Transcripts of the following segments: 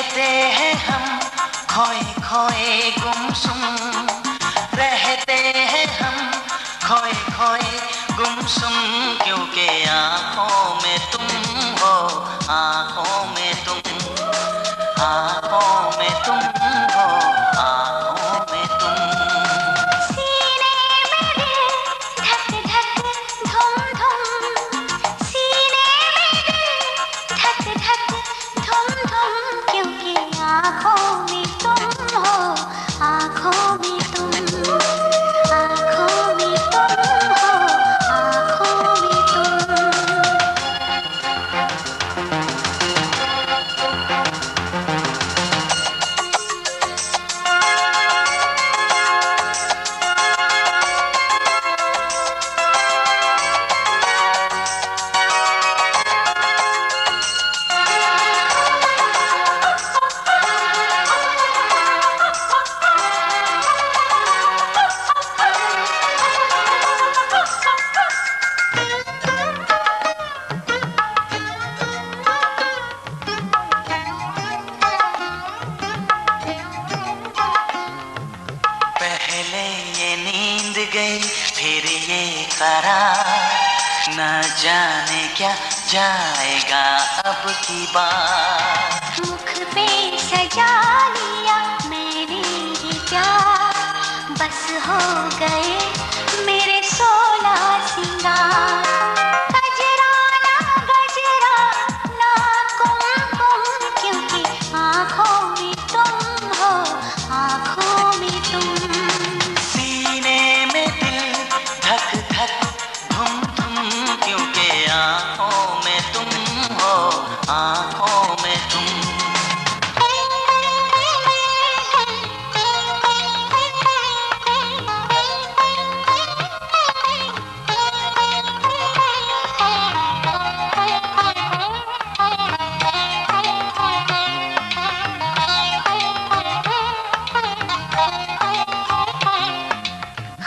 रहते हैं हम खोए खोए गुमसुम, रहते हैं हम खोए खोए गुमसुम, क्योंकि आँखों में तुम हो, आँखों में तुम, आँखों में तुम हो, आँखों में तुम। सीने में दिल धक धक धुम धुम, सीने में दिल धक धक धुम धुम, क्योंकि आँखों में तुम हो, आँखों में तुम, आँखों में तुम हो, आँखों में तुम। पहले ये नींद गई फिर ये करार, न जाने क्या जाएगा अब की बार। मुख पे सजा लिया मैंने ये प्यार, बस हो गए मेरे 16 सिंगार। गजरा ना कुमकुम, क्योंकि आँखों में तुम हो, आँखों में तुम। सीने में दिल धक धक धुम धुम, क्योंकि आँखों में तुम हो, आँखों में तुम।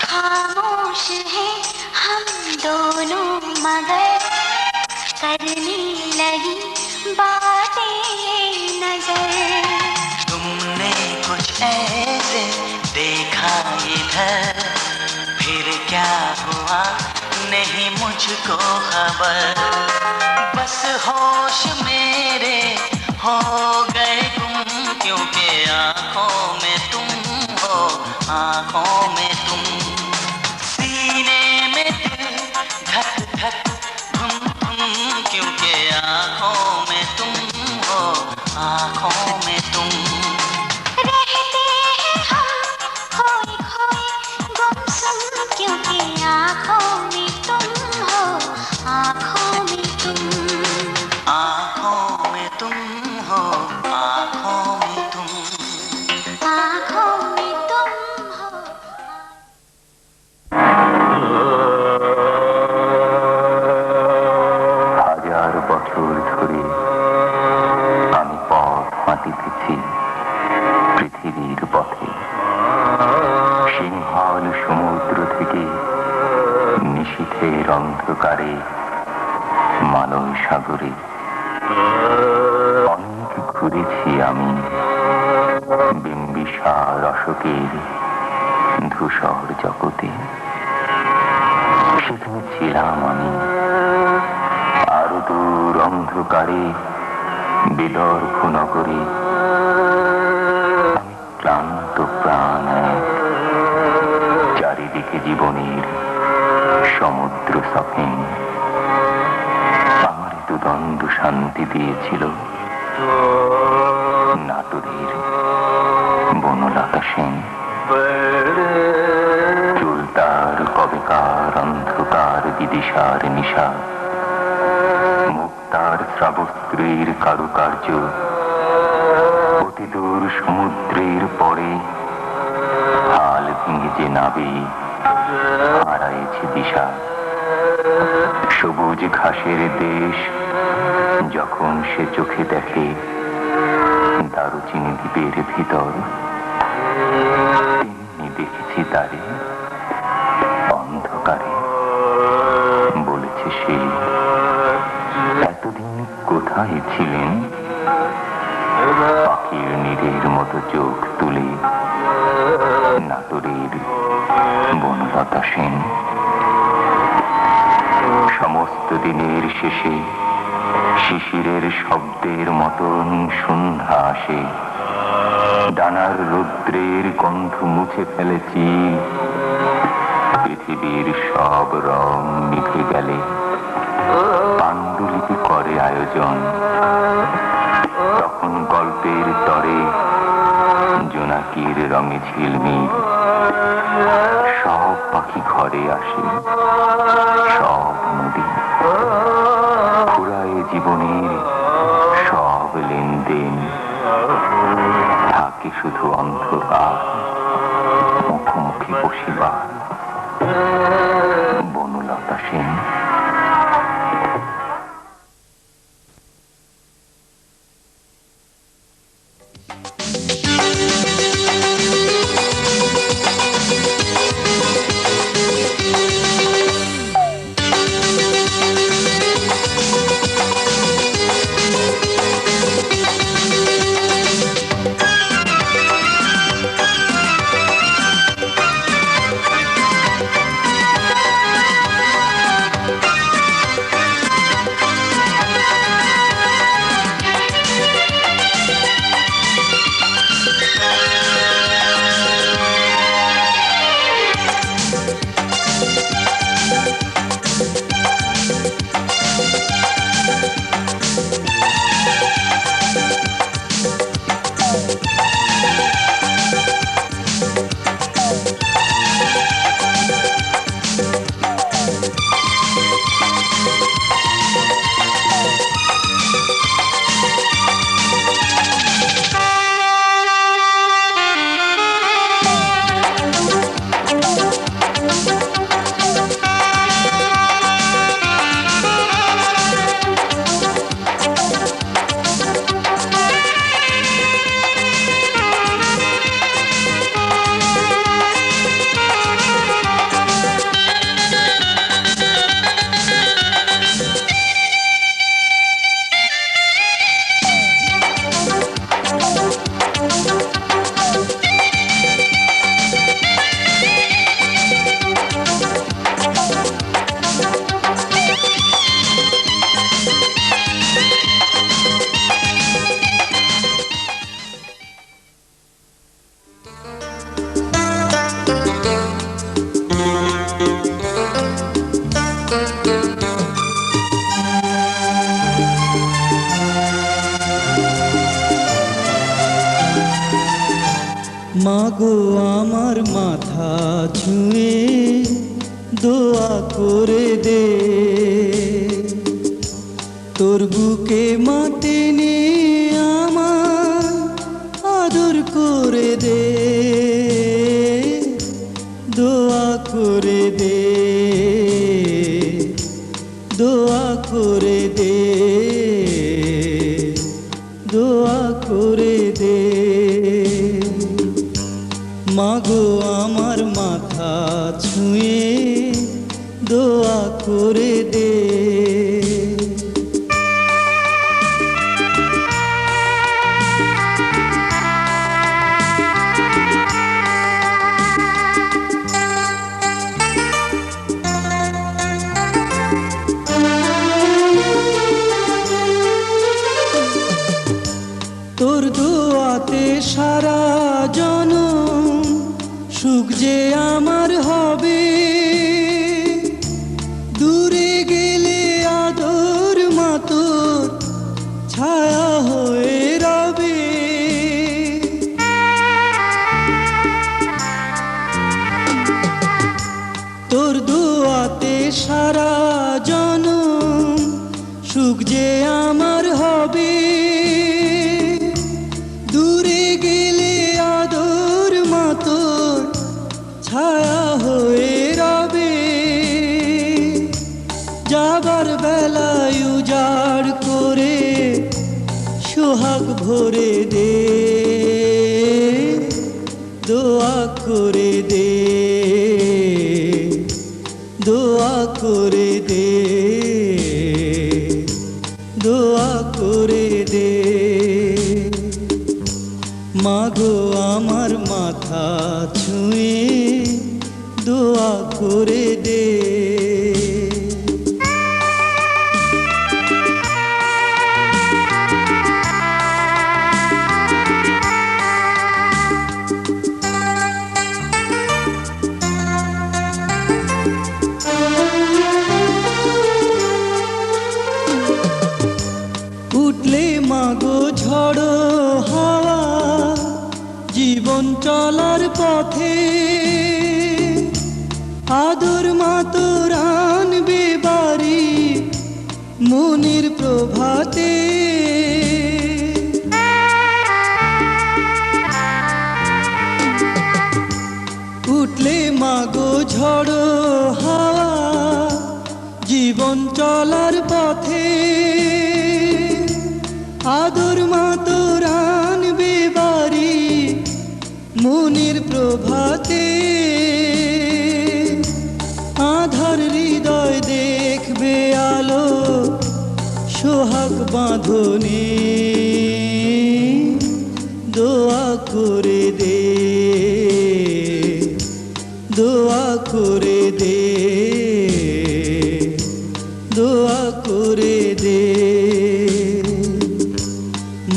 खामोश है हम दोनों मगर करने लगी बातें नजर। तुमने कुछ ऐसे देखा इधर, फिर क्या हुआ नहीं मुझको खबर। बस होश मेरे हो गए गुम, क्योंकि आँखों में तुम हो, आँखों में तुम। सीने में दिल धक धक धुम धुम, क्योंकि आँखों में तुम हो, आँखों में तुम। रहते हैं हम खोए खोए गुमसुम, क्योंकि आँखों में तुम हो, आँखों में तुम। आँखों में तुम हो, आँखों में तुम। आँखों में तुम हो। হাজার বছর ধরে আমি পথ হাঁটিতেছি পৃথিবীর পথে, সিংহল সমুদ্র থেকে নিশীথের অন্ধকারে মালয় সাগরে। অনেক ঘুরেছি আমি বিম্বিসার অশোকের ধূসর জগতে, সেখানে ছিলাম আমি আরো দূর অন্ধকারে বিদর্ভ নগরে। আমি ক্লান্ত প্রাণ এক, চারিদিকে জীবনের সমুদ্র সফিন। আমার দুদণ্ড শান্তি দিয়েছিল নাটোরের বনলতা সেন। চুলতার কবেকার অন্ধকার বিদিশার নিশা, মুক্তার শ্রাবস্ত্রীর কারুকার্য, অতিদূর সমুদ্রের পরে হাল ভেঙে যে নাবে হারাইছে দিশা। সবুজ ঘাসের দেশ যখন সে চোখে দেখে দারুচিনি দ্বীপের ভিতর, তেমনি দেখেছি তারে অন্ধকারে। বলেছে সে, এতদিন কোথায় ছিলেন পাখি পাখির নীড়ের মতো চোখ তুলে নাটোরের বনলতা সেন। সমস্ত দিনের শেষে শিশিরের শব্দের মতন সন্ধ্যা আসে। ডানার রৌদ্রের গন্ধ মুছে ফেলেছি, পৃথিবীর সব রং নিভে গেলে পাণ্ডুলিপি করে আয়োজন। তখন গল্পের তরে জোনাকির রঙে ঝিলমিল, সব পাখি ঘরে আসে, সব নদী ফুরায় জীবনের সব লেনদেন। থাকে শুধু অন্ধকার, মুখোমুখি বসিবার। বনলতা সেন। মাগো আমার মাথা ছুঁয়ে দোয়া করে দে, তোর বুকে মাটি নিয়ে আমার আদর করে দে, দোয়া করে দে, দোয়া করে দে, দোয়া করে দে। মাগো আমার মাথা ছুঁয়ে দোয়া করে দে। তোর দোয়াতে সারা জনম সুখ যে আমার হবে, দূরে গেলে আদর মাতোর ছায়া হয়ে রবে। তোর দোয়াতে সারা জনম সুখ যে আমার হবে, দূরে গেলে আদর মাতোর ছায়া হয়ে রবে। যাবার বেলায় উজাড় করে সোহাগ ভরে দে, দোয়া করে দে, দোয়া করে দে, দোয়া করে দে। মাগো আমার মাথা ছুঁয়ে দোয়া করে দে। উঠলে মাগো ঝড়ো হাওয়া জীবন চলার পথে, আদর মাতোর আনবে বাড়ি মনের প্রভাতে। উঠলে মাগো ঝড়ো হাওয়া জীবন চলার পথে, আদর মাতোর আনবে বাড়ি মনের প্রভাতে। আধার হৃদয় দেখবে আলো সোহাগ বাঁধনে, দোয়া করে দে, দোয়া করে দে, দোয়া করে দে।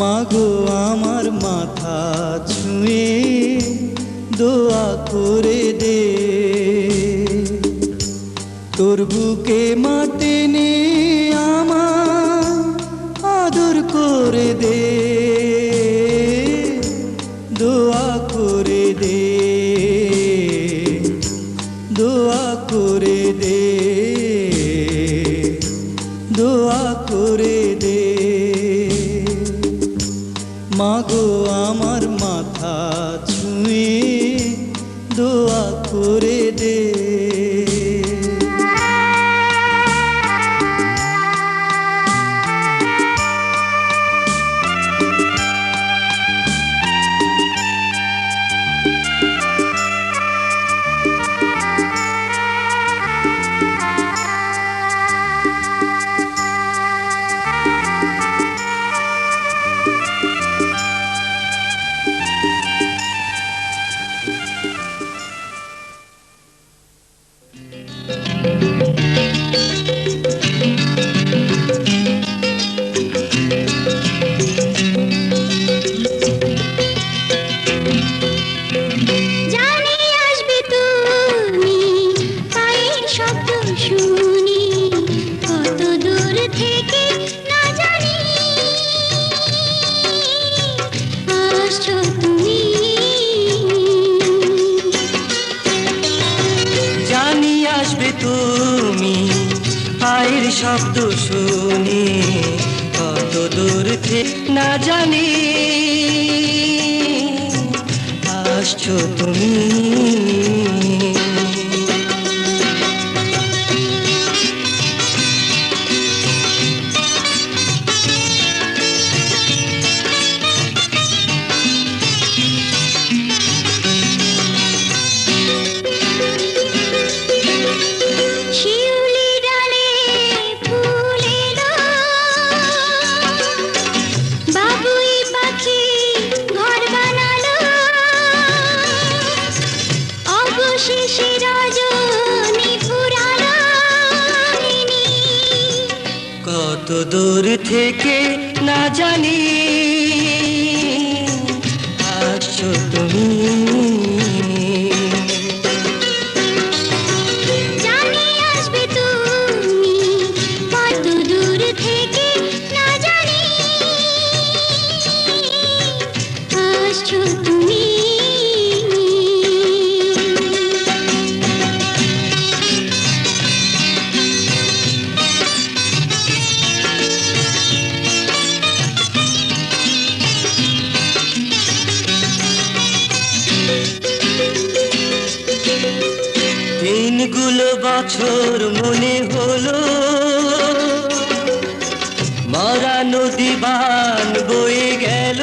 মাগো আমার মাথা ছুঁয়ে দোয়া করে দে। তোর বুকে মাতে নে আমার আদর করে দে, দোয়া করে দে, দোয়া করে দে, দোয়া করে দে। মাগো আমার মাথা ছুঁয়ে দোয়া করে দে। পায়ের শব্দ শুনি কত দূর থেকে না জানি আসছো তুমি। কত দূর থেকে না জানি আসছো তুমি। জানি আসবে তুমি, কত দূর থেকে না জানি আসছো তুমি। দিনগুলো বছর মনে হলো, মরা নদী বান বয়ে গেল,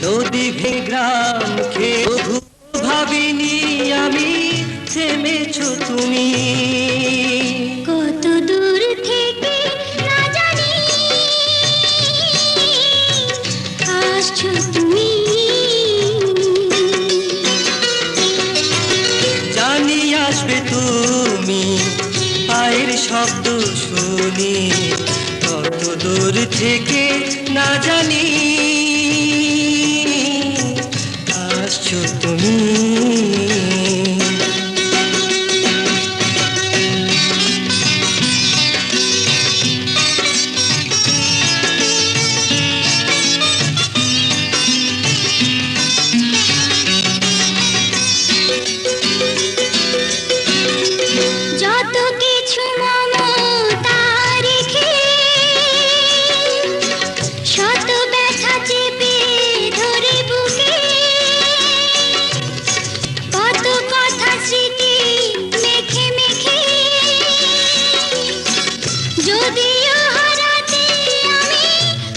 নদী ভেঙে গ্রাম খেয়ে ভাবিনি আমি থেমেছো তুমি। কত দূর থেকে না জানি শব্দ শুনি কত দূর থেকে না জানি আসছো তুমি। যত কিছু মমতা রেখে শত ব্যথা চেপে ধরে বুকে কত কথা স্মৃতি মেখে মেখে যদিও হারাতে আমি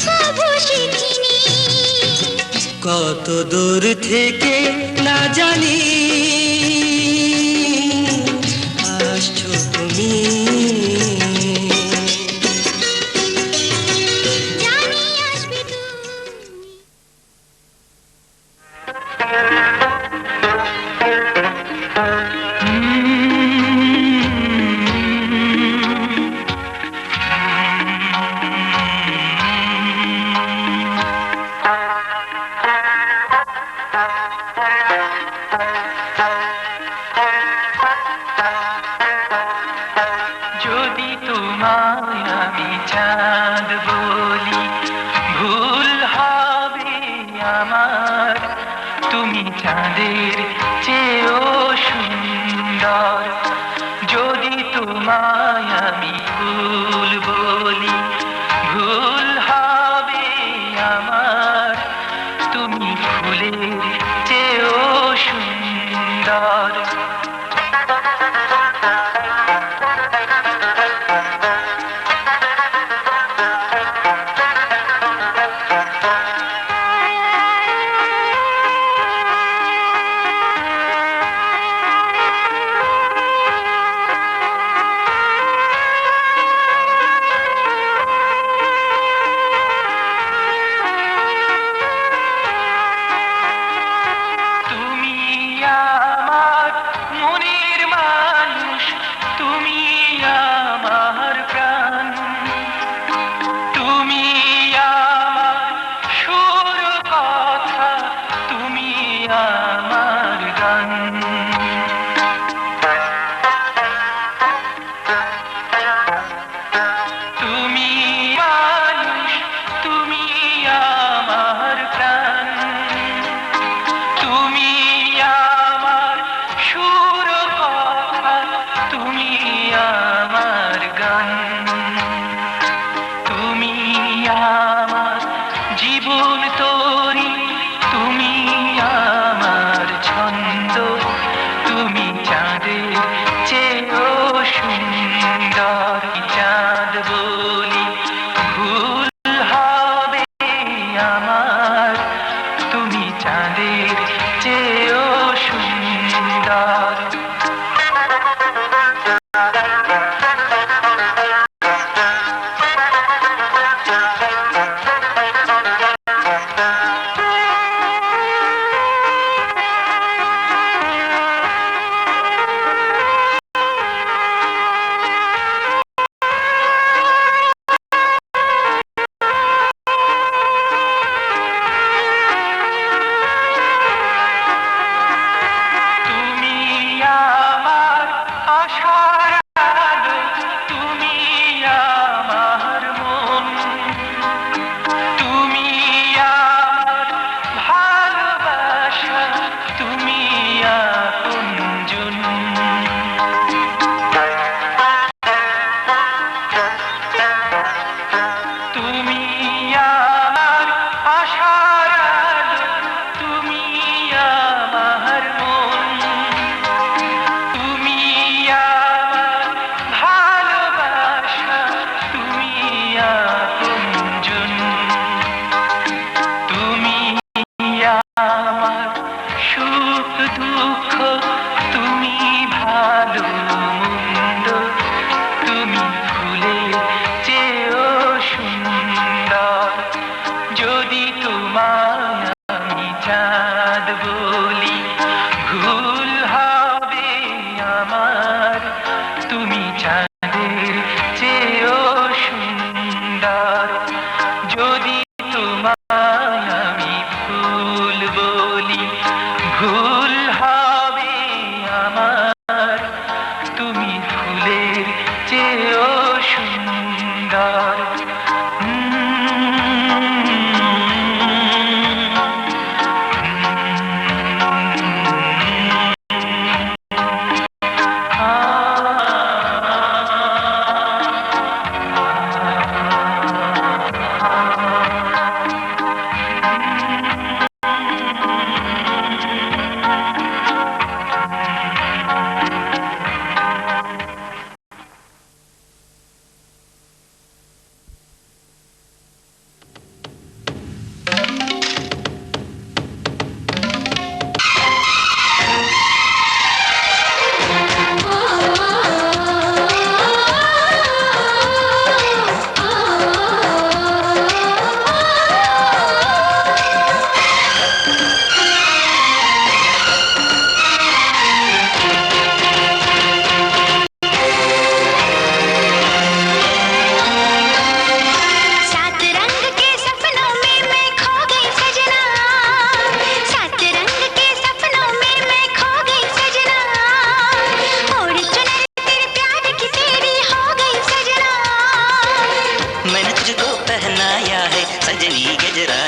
কবু শিখিনি কত দূর থেকে না জানি আসছো তুমি। জানি আসবে তুমি। যদি তোমায় আমি চাঁদ বলি ভুল হবে আমার, তুমি চাঁদের চেয়েও সুন্দর। যদি তোমায় আমি ফুল বলি ভুল হবে আমার, তুমি ফুলের চেয়েও সুন্দর। ও সুন্দর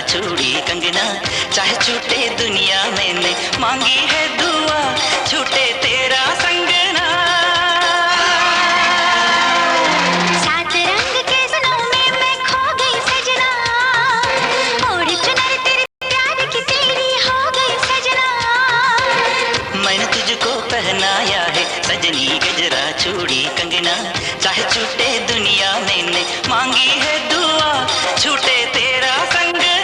चूड़ी कंगना चाहे छूटे दुनिया मैंने मांगी है दुआ छूटे तेरा संगना सात रंग के सनों में मैं खो गई सजना ओढ़ चुनर तेरे प्यार की तेरी हो गई सजना मैंने तुझको पहनाया है सजनी गजरा चूड़ी कंगना चाहे छूटे दुनिया मैंने मांगी है दुआ छूटे तेरा संगना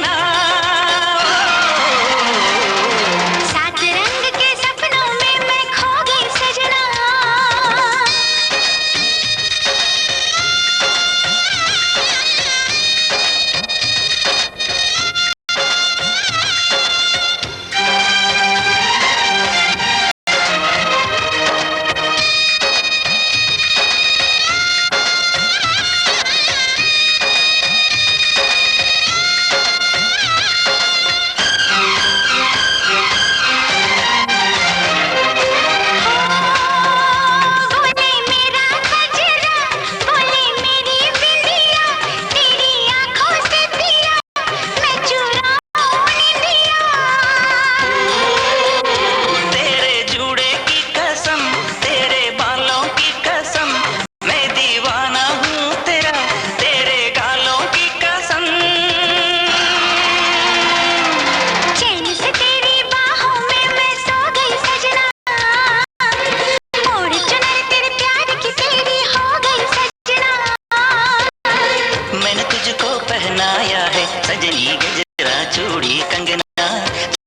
सजनी गजरा चूड़ी कंगना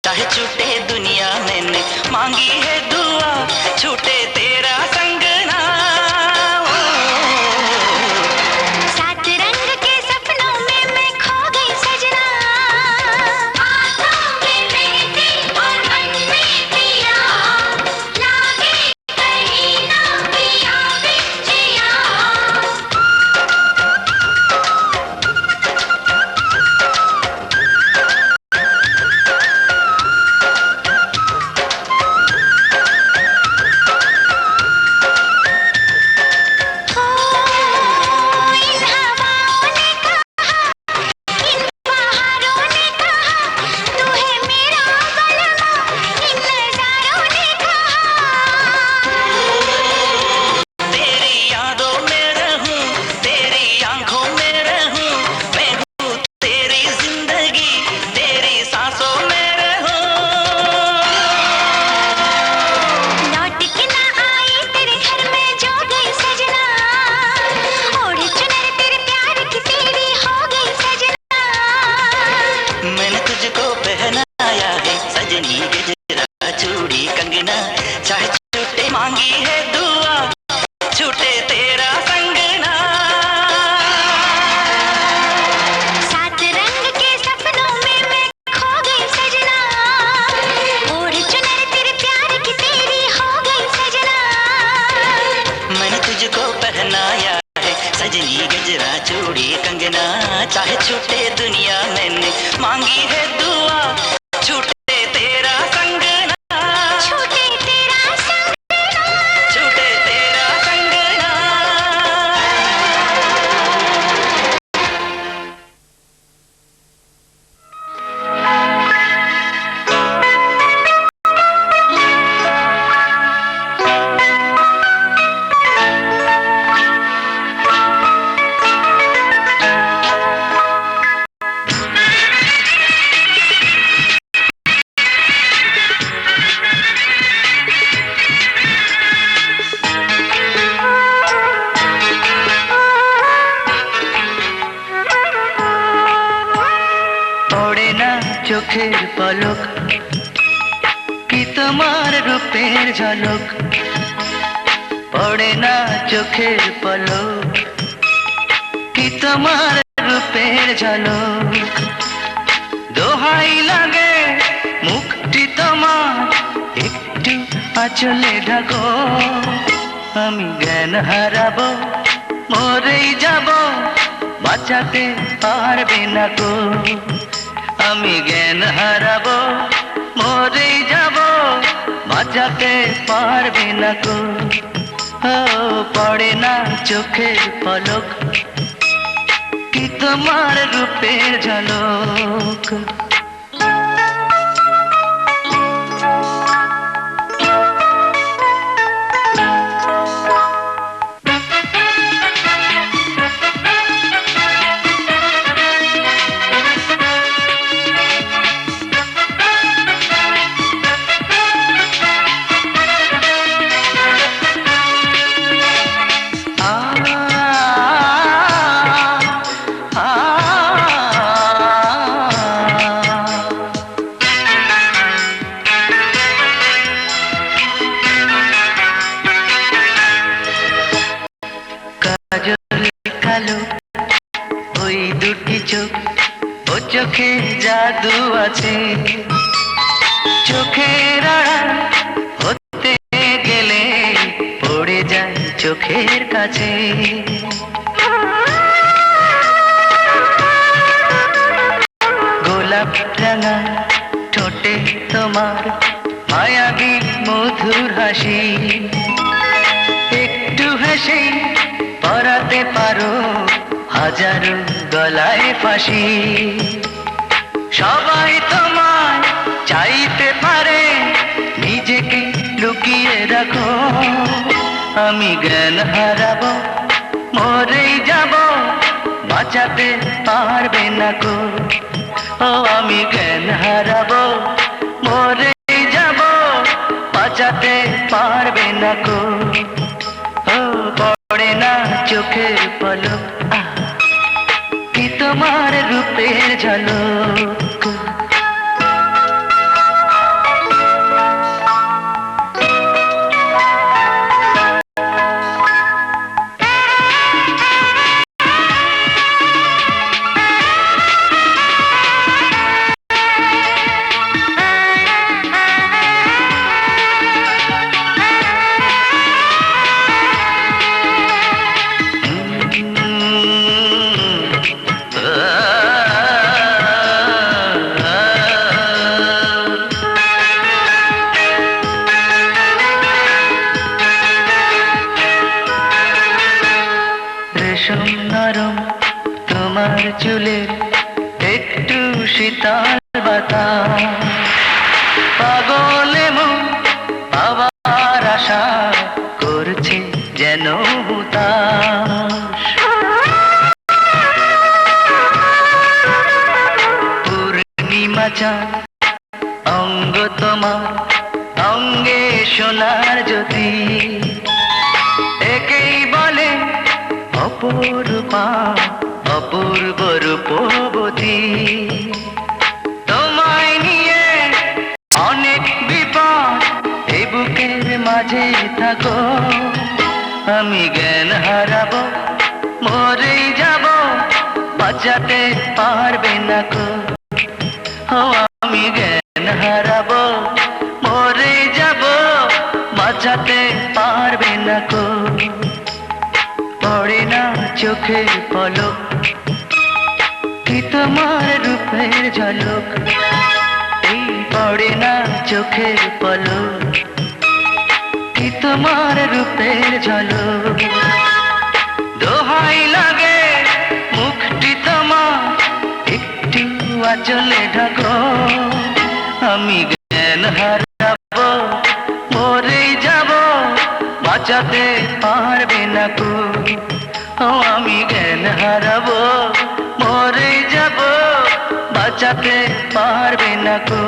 चाहे छूटे दुनिया मैंने मांगी है दुआ छूटे तेरा संगना सात रंग के सपनों में मैं खो गई सजना आँखों में मेहंदी और मन में दिया लागे कहीं ना पिया बिछिया चूड़ी कंगना चाहे छूटे मांगी है दुआ छूटे तेरा संगना सात रंग के सपनों में मैं खो गई सजना ओढ़ चुनर तेरे प्यार की तेरी हो गई सजना मैंने तुझको पहनाया है सजनी गजरा चूड़ी कंगना चाहे छूटे दुनिया मैंने मांगी है दुआ छूटे तेरा संगना छूटे तेरा संगना छूटे तेरा संगना চোখের পলক কি তোমার রূপের ঝলক পড়ে না চোখের পলক কি তোমার রূপের ঝলক দোহাই লাগে মুখটি তোমার একটু আঁচলে ঢাকো আমি জ্ঞান হারাবো মরেই যাব বাঁচাতে পারবে না গো আমি জ্ঞান হারাবো মরেই যাব বাঁচাতে পারবে না গো ও পড়ে না চোখের পলক কি তোমার রূপের ঝলক কালো ওই দুটি চোখ ও চোখে জাদু আছে চোখের আড়াল হতে গেলে পড়ে যায় চোখের কাছে গোলাপ রাঙা ঠোঁটে তোমার মায়াবী মধুর হাসি একটু হেসে পরাতে পারো হাজারো গলায় ফাঁসি সবাই তোমায় চাইতে পারে নিজেকে লুকিয়ে রাখো আমি জ্ঞান হারাবো মরেই যাব বাঁচাতে পারবে না গো ও আমি জ্ঞান হারাবো মরেই যাব বাঁচাতে পারবে না গো ও পড়ে না চোখের পলক কি তোমার রূপের ঝলক রেশম নরম তোমার চুলের একটু শীতল বাতাস পাগলে মন পাওয়ার আশা করছে যেন হুতাশ পূর্ণিমা চাঁদ অঙ্গ তোমার অঙ্গে সোনার জ্যোতি একেই বলে অপরূপা অপূর্ব রূপবতী তোমায় নিয়ে অনেক বিপদ এই বুকের মাঝে থাকো আমি জ্ঞান হারাবো মরেই যাব বাঁচাতে পারবে না গো ও আমি জ্ঞান হারাবো মরেই যাব বাঁচাতে পারবে না গো পড়ে না চোখের পলক কি তোমার রূপের ঝলক এই পড়ে না চোখের পলক কি তোমার রূপের ঝলক দোহাই লাগে মুখটি তোমার একটু আঁচলে ঢাকো আমি জ্ঞান হারাবো মরেই যাব বাঁচাতে পারবে না গো ও আমি জ্ঞান হারাবো মরেই যাব বাঁচাতে পারবে না গো